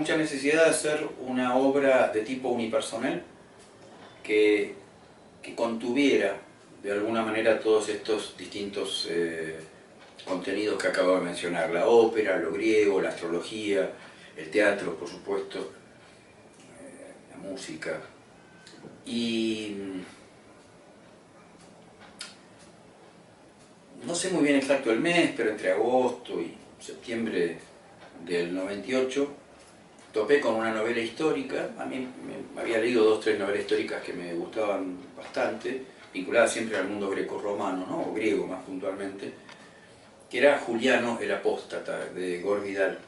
mucha necesidad de hacer una obra de tipo unipersonal que contuviera de alguna manera todos estos distintos contenidos que acabo de mencionar: la ópera, lo griego, la astrología, el teatro, por supuesto, la música. Y no sé muy bien exacto el mes, pero entre agosto y septiembre del 98 topé con una novela histórica. A mí me había leído 2 o 3 novelas históricas que me gustaban bastante, vinculadas siempre al mundo grecorromano, ¿no? O griego más puntualmente, que era Juliano el Apóstata, de Gore Vidal.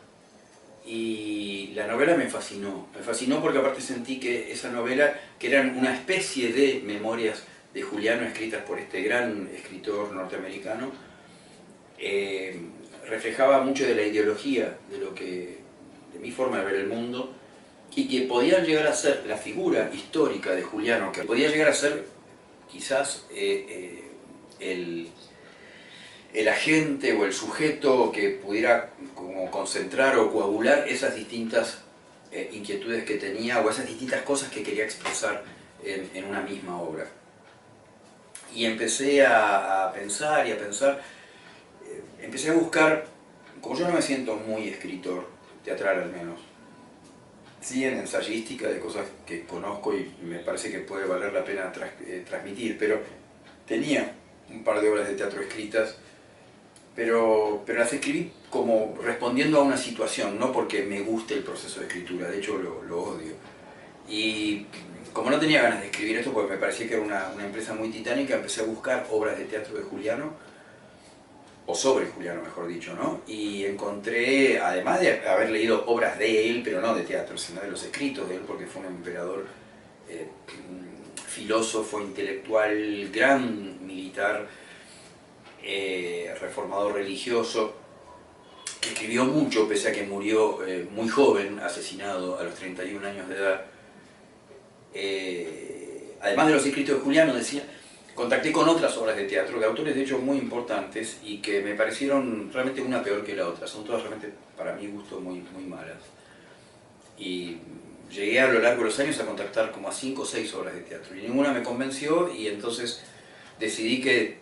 Y la novela me fascinó porque aparte sentí que esa novela, que eran una especie de memorias de Juliano escritas por este gran escritor norteamericano, reflejaba mucho de la ideología, de mi forma de ver el mundo, y que podía llegar a ser la figura histórica de Juliano, que podía llegar a ser quizás el agente o el sujeto que pudiera como concentrar o coagular esas distintas inquietudes que tenía, o esas distintas cosas que quería expresar en una misma obra. Y empecé a pensar y a pensar, empecé a buscar, como yo no me siento muy escritor, teatral al menos, sí en ensayística de cosas que conozco y me parece que puede valer la pena transmitir, pero tenía un par de obras de teatro escritas, pero las escribí como respondiendo a una situación, no porque me guste el proceso de escritura, de hecho lo odio. Y como no tenía ganas de escribir esto, porque me parecía que era una empresa muy titánica, empecé a buscar obras de teatro de Juliano, o sobre Juliano mejor dicho, ¿no? Y encontré, además de haber leído obras de él, pero no de teatro, sino de los escritos de él, porque fue un emperador, filósofo, intelectual, gran militar, reformador religioso, que escribió mucho, pese a que murió muy joven, asesinado a los 31 años de edad. Además de los escritos de Juliano, decía, contacté con otras obras de teatro, de autores de hecho muy importantes, y que me parecieron realmente una peor que la otra. Son todas realmente, para mi gusto, muy malas. Y llegué a lo largo de los años a contactar como a 5 o 6 obras de teatro, y ninguna me convenció, y entonces decidí que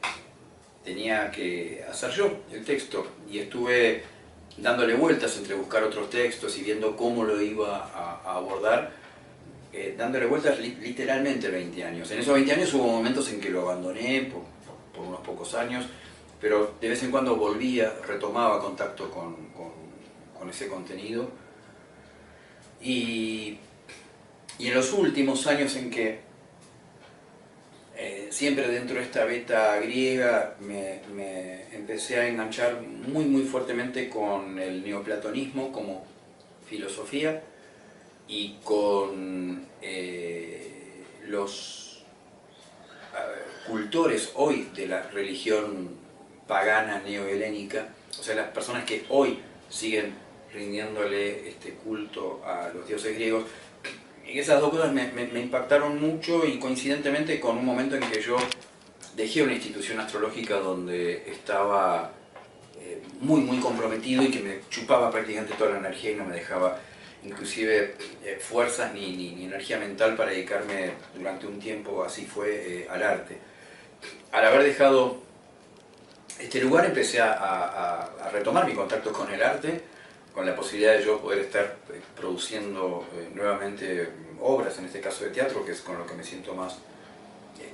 tenía que hacer yo el texto, y estuve dándole vueltas entre buscar otros textos y viendo cómo lo iba a abordar, dándole vueltas literalmente 20 años. En esos 20 años hubo momentos en que lo abandoné por unos pocos años, pero de vez en cuando volvía, retomaba contacto con ese contenido. Y en los últimos años en que siempre dentro de esta beta griega me empecé a enganchar muy fuertemente con el neoplatonismo como filosofía y con los cultores hoy de la religión pagana neohelénica, o sea, las personas que hoy siguen rindiéndole este culto a los dioses griegos. Y esas dos cosas me impactaron mucho, y coincidentemente con un momento en que yo dejé una institución astrológica donde estaba muy comprometido y que me chupaba prácticamente toda la energía y no me dejaba inclusive fuerzas ni energía mental para dedicarme durante un tiempo, así fue, al arte. Al haber dejado este lugar empecé a retomar mi contacto con el arte, con la posibilidad de yo poder estar produciendo nuevamente obras, en este caso de teatro, que es con lo que me siento más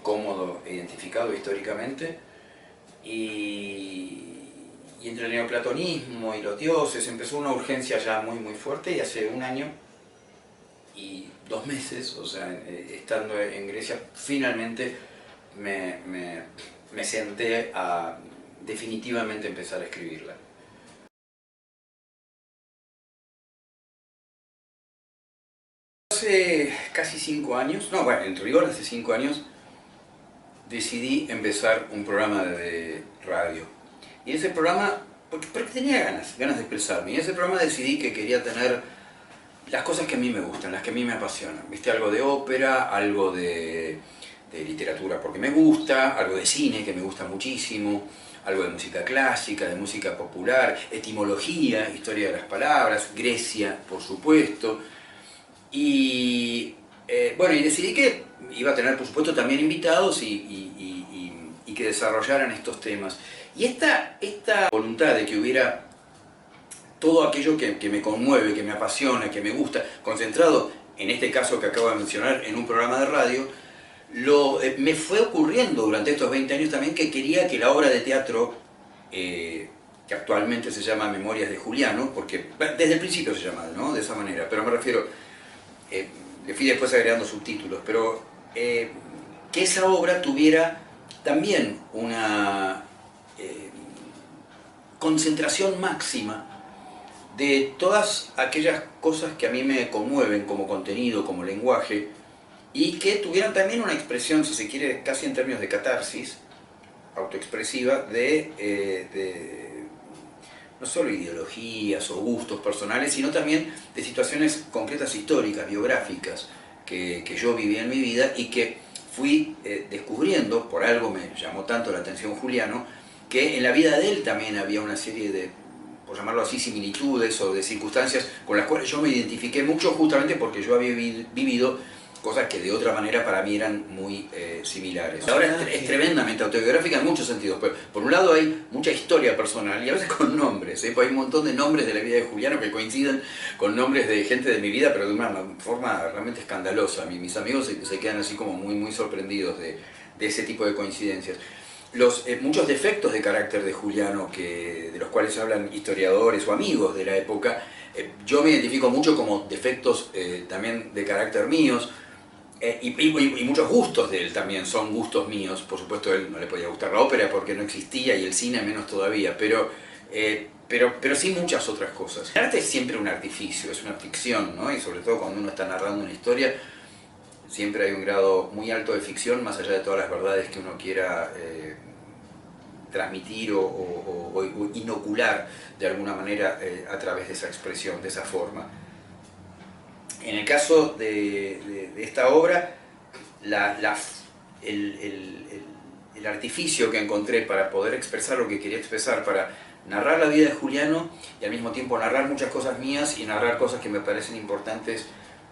cómodo e identificado históricamente. Y entre el neoplatonismo y los dioses empezó una urgencia ya muy fuerte, y hace 1 año y 2 meses, o sea, estando en Grecia, finalmente me senté a definitivamente empezar a escribirla. Hace casi 5 años, no, bueno, en rigor hace 5 años, decidí empezar un programa de radio. Y ese programa, porque tenía ganas de expresarme, y ese programa decidí que quería tener las cosas que a mí me gustan, las que a mí me apasionan. ¿Viste? Algo de ópera, algo de de literatura porque me gusta, algo de cine que me gusta muchísimo, algo de música clásica, de música popular, etimología, historia de las palabras, Grecia, por supuesto. Y bueno, y decidí que iba a tener, por supuesto, también invitados y que desarrollaran estos temas. Y esta voluntad de que hubiera todo aquello que me conmueve, que me apasiona, que me gusta, concentrado, en este caso que acabo de mencionar, en un programa de radio, me fue ocurriendo durante estos 20 años también que quería que la obra de teatro, que actualmente se llama Memorias de Juliano, porque desde el principio se llama, ¿no?, de esa manera, pero me refiero, le fui después agregando subtítulos, pero que esa obra tuviera también una concentración máxima de todas aquellas cosas que a mí me conmueven como contenido, como lenguaje, y que tuvieran también una expresión, si se quiere, casi en términos de catarsis autoexpresiva, de no solo ideologías o gustos personales, sino también de situaciones concretas históricas, biográficas, que yo viví en mi vida y que fui descubriendo, por algo me llamó tanto la atención Juliano, que en la vida de él también había una serie de, por llamarlo así, similitudes o de circunstancias con las cuales yo me identifiqué mucho, justamente porque yo había vivido cosas que de otra manera para mí eran muy similares. La obra es tremendamente autobiográfica en muchos sentidos, pero por un lado hay mucha historia personal y a veces con nombres, pues hay un montón de nombres de la vida de Juliano que coinciden con nombres de gente de mi vida, pero de una forma realmente escandalosa. Mis amigos se quedan así como muy sorprendidos de ese tipo de coincidencias. Muchos defectos de carácter de Juliano, de los cuales hablan historiadores o amigos de la época, yo me identifico mucho como defectos también de carácter míos, y muchos gustos de él también son gustos míos. Por supuesto, a él no le podía gustar la ópera porque no existía, y el cine menos todavía, pero sí muchas otras cosas. El arte es siempre un artificio, es una ficción, ¿no? Y sobre todo cuando uno está narrando una historia, siempre hay un grado muy alto de ficción, más allá de todas las verdades que uno quiera transmitir o inocular de alguna manera a través de esa expresión, de esa forma. En el caso de esta obra, el artificio que encontré para poder expresar lo que quería expresar, para narrar la vida de Juliano y al mismo tiempo narrar muchas cosas mías y narrar cosas que me parecen importantes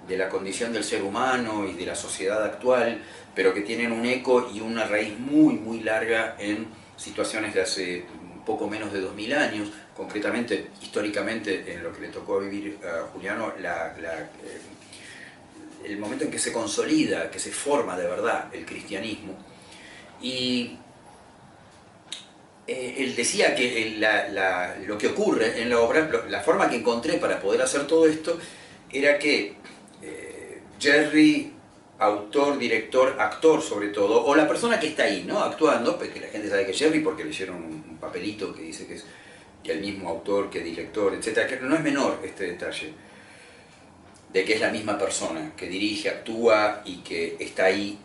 de la condición del ser humano y de la sociedad actual, pero que tienen un eco y una raíz muy larga en situaciones de hace poco menos de 2000 años, concretamente, históricamente, en lo que le tocó vivir a Juliano, el momento en que se consolida, que se forma de verdad el cristianismo. Y él decía que lo que ocurre en la obra, la forma que encontré para poder hacer todo esto, era que Jerry, autor, director, actor sobre todo, o la persona que está ahí, ¿no?, actuando, porque la gente sabe que es Jerry porque le hicieron un papelito que dice que es el mismo autor, que director, etc. Que no es menor este detalle, de que es la misma persona, que dirige, actúa y que está ahí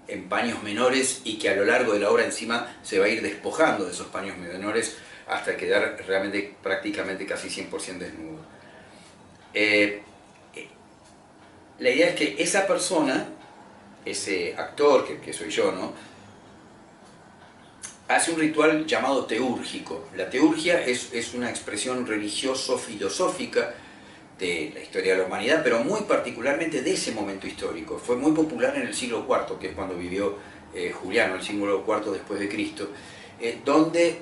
en paños menores, y que a lo largo de la obra encima se va a ir despojando de esos paños menores hasta quedar realmente prácticamente casi 100% desnudo. La idea es que esa persona, ese actor, que soy yo, ¿no?, hace un ritual llamado teúrgico. La teurgia es una expresión religioso-filosófica de la historia de la humanidad, pero muy particularmente de ese momento histórico. Fue muy popular en el siglo IV, que es cuando vivió Juliano, el siglo IV después de Cristo, donde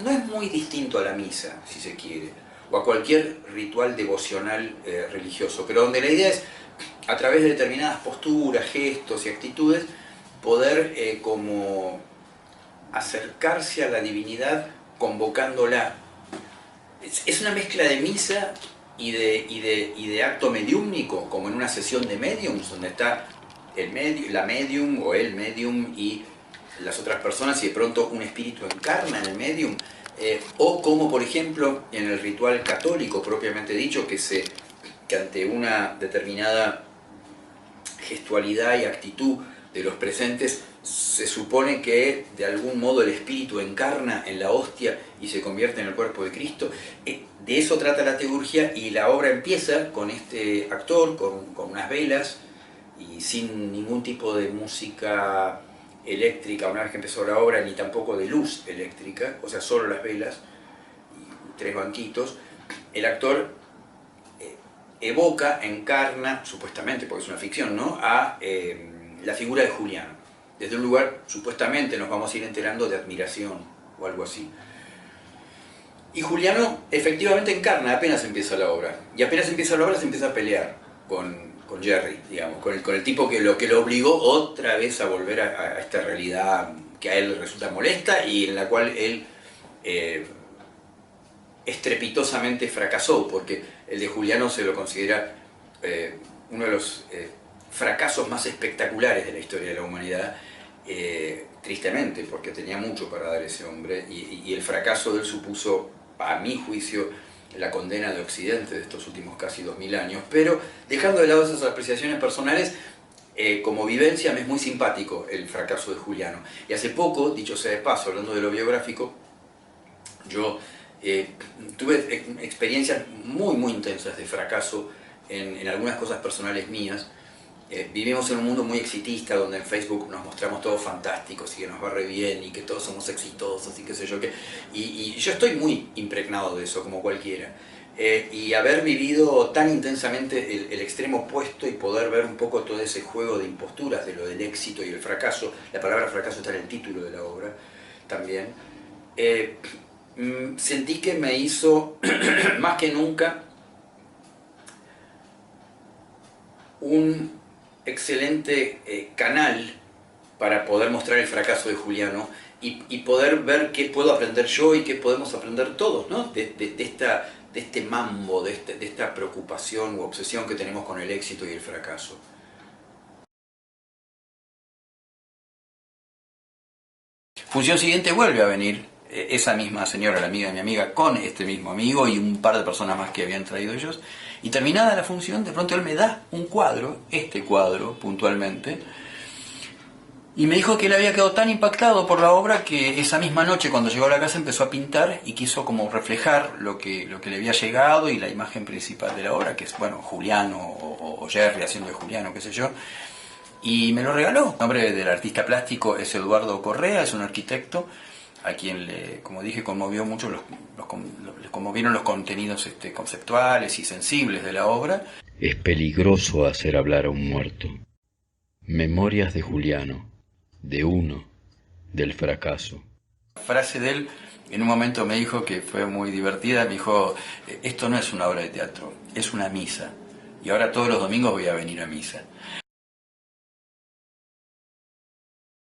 no es muy distinto a la misa, si se quiere, o a cualquier ritual devocional religioso, pero donde la idea es, a través de determinadas posturas, gestos y actitudes, poder como acercarse a la divinidad convocándola. Es una mezcla de misa y de acto mediúmnico, como en una sesión de mediums, donde está la medium o el medium y las otras personas, y de pronto un espíritu encarna en el medium, o como por ejemplo en el ritual católico propiamente dicho, que ante una determinada gestualidad y actitud de los presentes se supone que de algún modo el espíritu encarna en la hostia y se convierte en el cuerpo de Cristo. De eso trata la teurgia, y la obra empieza con este actor, con unas velas y sin ningún tipo de música eléctrica una vez que empezó la obra, ni tampoco de luz eléctrica, o sea, solo las velas y 3 banquitos. El actor evoca, encarna, supuestamente, porque es una ficción, ¿no?, a la figura de Juliano. Desde un lugar, supuestamente, nos vamos a ir enterando, de admiración o algo así. Y Juliano efectivamente encarna apenas empieza la obra. Y apenas empieza la obra se empieza a pelear con Jerry, digamos, con el tipo que lo obligó otra vez a volver a esta realidad que a él le resulta molesta y en la cual él estrepitosamente fracasó, porque el de Juliano se lo considera uno de los fracasos más espectaculares de la historia de la humanidad, tristemente, porque tenía mucho para dar ese hombre, y el fracaso de él supuso, a mi juicio, la condena de Occidente de estos últimos casi 2000 años, pero dejando de lado esas apreciaciones personales, como vivencia me es muy simpático el fracaso de Juliano. Y hace poco, dicho sea de paso, hablando de lo biográfico, yo tuve experiencias muy intensas de fracaso en algunas cosas personales mías. Vivimos en un mundo muy exitista, donde en Facebook nos mostramos todos fantásticos y que nos va re bien y que todos somos exitosos y qué sé yo qué. Y yo estoy muy impregnado de eso, como cualquiera. Y haber vivido tan intensamente el extremo opuesto y poder ver un poco todo ese juego de imposturas de lo del éxito y el fracaso, la palabra fracaso está en el título de la obra también, sentí que me hizo más que nunca un excelente canal para poder mostrar el fracaso de Juliano y poder ver qué puedo aprender yo y qué podemos aprender todos, ¿no?, de este mambo, de esta preocupación u obsesión que tenemos con el éxito y el fracaso. Función siguiente vuelve a venir esa misma señora, la amiga de mi amiga, con este mismo amigo y un par de personas más que habían traído ellos, y terminada la función, de pronto él me da un cuadro, este cuadro puntualmente, y me dijo que él había quedado tan impactado por la obra que esa misma noche, cuando llegó a la casa, empezó a pintar y quiso como reflejar lo que le había llegado y la imagen principal de la obra, que es, bueno, Juliano o Jerry haciendo de Juliano, qué sé yo, y me lo regaló. El nombre del artista plástico es Eduardo Correa, es un arquitecto a quien, como dije, conmovió mucho les conmovieron los contenidos conceptuales y sensibles de la obra. Es peligroso hacer hablar a un muerto. Memorias de Juliano, de uno, del fracaso. La frase de él en un momento me dijo, que fue muy divertida, me dijo: esto no es una obra de teatro, es una misa, y ahora todos los domingos voy a venir a misa.